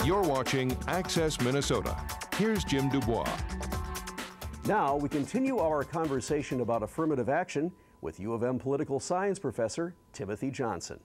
You're watching Access Minnesota. Here's Jim Dubois. Now we continue our conversation about affirmative action with U of M political science professor Timothy Johnson.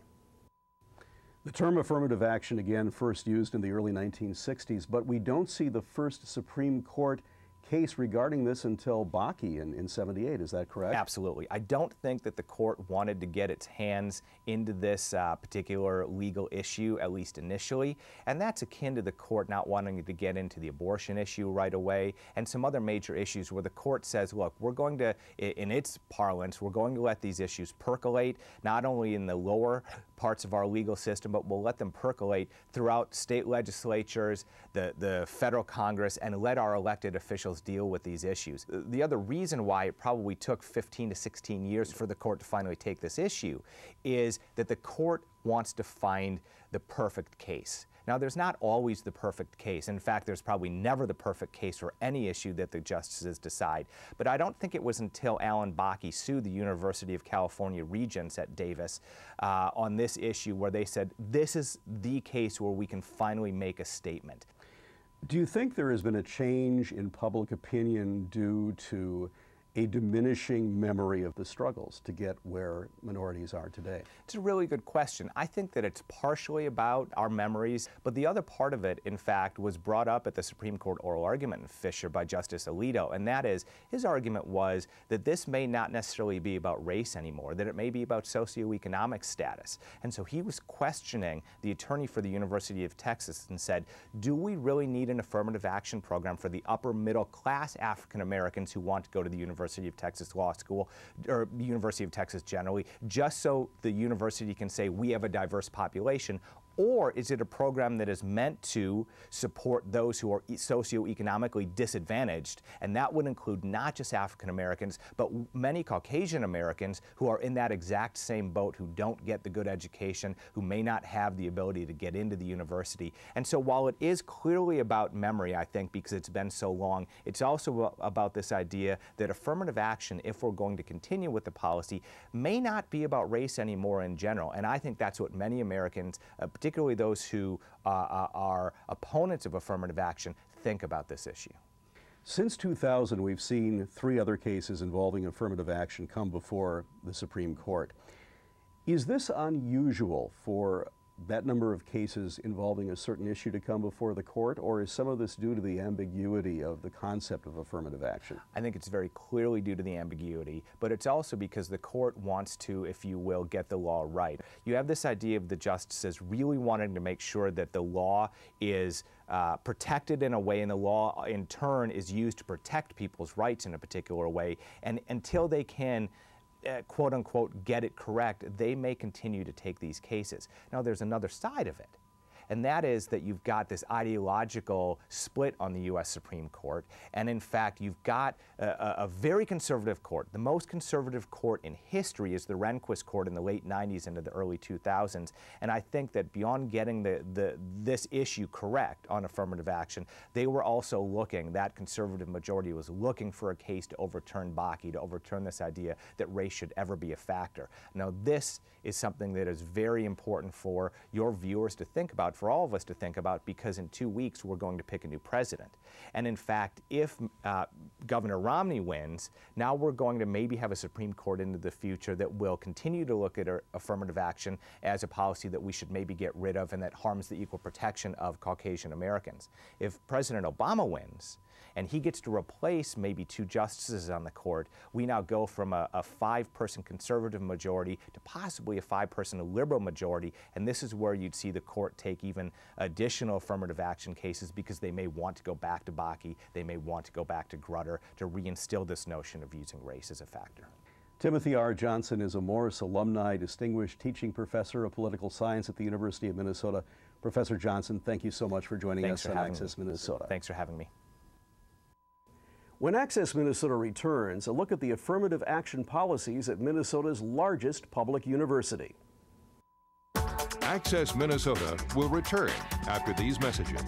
The term affirmative action again first used in the early 1960s, but we don't see the first Supreme Court case regarding this until Bakke in 78. Is that correct? Absolutely. I don't think that the court wanted to get its hands into this particular legal issue, at least initially, and that's akin to the court not wanting to get into the abortion issue right away and some other major issues where the court says, look, we're going to, in its parlance, we're going to let these issues percolate, not only in the lower parts of our legal system, but we'll let them percolate throughout state legislatures, the federal Congress, and let our elected officials deal with these issues. The other reason why it probably took 15 to 16 years for the court to finally take this issue is that the court wants to find the perfect case. Now, there's not always the perfect case. In fact, there's probably never the perfect case for any issue that the justices decide. But I don't think it was until Alan Bakke sued the University of California Regents at Davis on this issue where they said, this is the case where we can finally make a statement. Do you think there has been a change in public opinion due to a diminishing memory of the struggles to get where minorities are today? It's a really good question. I think that it's partially about our memories, but the other part of it, in fact, was brought up at the Supreme Court oral argument in Fisher by Justice Alito, and that is, his argument was that this may not necessarily be about race anymore, that it may be about socioeconomic status. And so he was questioning the attorney for the University of Texas and said, do we really need an affirmative action program for the upper middle class African Americans who want to go to the University of Texas Law School, or University of Texas generally, just so the university can say we have a diverse population? Or is it a program that is meant to support those who are socioeconomically disadvantaged? And that would include not just African Americans, but many Caucasian Americans who are in that exact same boat, who don't get the good education, who may not have the ability to get into the university. And so while it is clearly about memory, I think, because it's been so long, it's also about this idea that affirmative action, if we're going to continue with the policy, may not be about race anymore in general. And I think that's what many Americans, particularly those who are opponents of affirmative action, think about this issue. Since 2000, we've seen 3 other cases involving affirmative action come before the Supreme Court. Is this unusual for that number of cases involving a certain issue to come before the court, or is some of this due to the ambiguity of the concept of affirmative action? I think it's very clearly due to the ambiguity, but it's also because the court wants to, if you will, get the law right. You have this idea of the justices really wanting to make sure that the law is protected in a way, and the law in turn is used to protect people's rights in a particular way, and until they can quote unquote get it correct, they may continue to take these cases. Now, there's another side of it, and that is that you've got this ideological split on the U.S. Supreme Court, and in fact, you've got a very conservative court. The most conservative court in history is the Rehnquist court in the late 90s into the early 2000s, and I think that beyond getting this issue correct on affirmative action, they were also looking, that conservative majority was looking for a case to overturn Bakke, to overturn this idea that race should ever be a factor. Now, this is something that is very important for your viewers to think about, for all of us to think about, because in 2 weeks we're going to pick a new president. And in fact, if Governor Romney wins, now we're going to maybe have a Supreme Court into the future that will continue to look at affirmative action as a policy that we should maybe get rid of and that harms the equal protection of Caucasian Americans. If President Obama wins, and he gets to replace maybe 2 justices on the court, we now go from a 5-person conservative majority to possibly a 5-person liberal majority, and this is where you'd see the court take even additional affirmative action cases because they may want to go back to Bakke, they may want to go back to Grutter to reinstill this notion of using race as a factor. Timothy R. Johnson is a Morris alumni, distinguished teaching professor of political science at the University of Minnesota. Professor Johnson, thank you so much for joining us on Access Minnesota. Thanks for having me. When Access Minnesota returns, a look at the affirmative action policies at Minnesota's largest public university. Access Minnesota will return after these messages.